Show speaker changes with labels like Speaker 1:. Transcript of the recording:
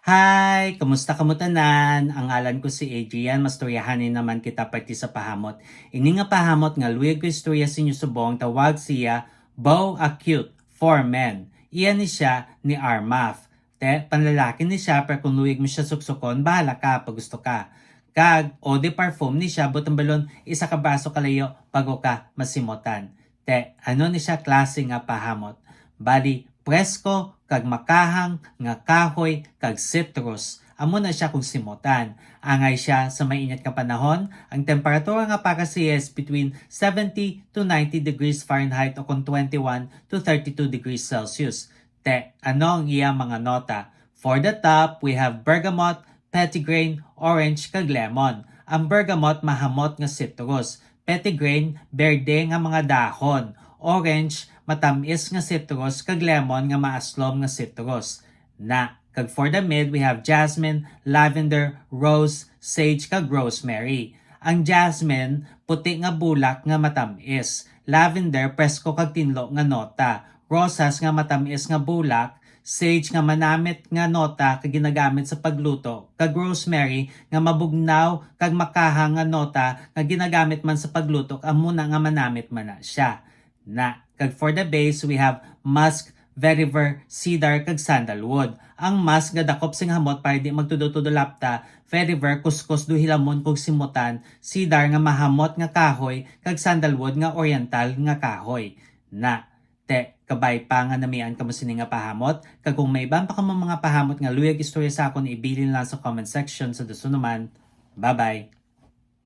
Speaker 1: Hi! Kamusta kamutanan? Ang alan ko si Adrian, mastoryahanin naman kita pati sa pahamot. Ini nga pahamot nga luwag ko istorya sa inyo subong, tawag siya Bow Acute for Men. Iyan ni siya ni Armaf. Panlalaki ni siya, pero kung luwag mo siya suksukon, bahala ka pag gusto ka. Kag, o de parfum ni siya, butang balon, isa ka baso kalayo, bago ka masimotan. Ano ni siya klase nga pahamot? Bali, presko, kag makahang, nga kahoy, kag citrus. Amo na siya kung simutan. Angay siya sa mainit nga panahon. Ang temperatura nga para siya is between 70 to 90 degrees Fahrenheit o kung 21 to 32 degrees Celsius. Ano ang iya mga nota? For the top, we have bergamot, petitgrain, orange, kag lemon. Ang bergamot mahamot nga citrus. Petitgrain, berde nga mga dahon. Orange, matamis nga citrus, kag lemon nga maaslom nga citrus. Kag for the mid, we have jasmine, lavender, rose, sage, kag rosemary. Ang jasmine, puti nga bulak nga matamis. Lavender, presko kag tinlo nga nota. Rosas nga matamis nga bulak. Sage nga manamit nga nota kag ginagamit sa pagluto. Kag rosemary nga mabugnaw kag makahang nga nota nga ginagamit man sa pagluto. Amo na nga manamit man na siya. Kag for the base, we have musk, vetiver, cedar, kag sandalwood. Ang musk nga dakop sing hamot para di magtudo-tudolapta, vetiver, kuskus do hilamon kog simutan, cedar nga mahamot nga kahoy, kag sandalwood nga oriental nga kahoy. Kabay pa nga namian kamo sini nga pahamot. Kag kung may ibang pa kamo mga pahamot nga luyag istorya sa akon, ibilin lang sa comment section sa duso naman. Bye-bye!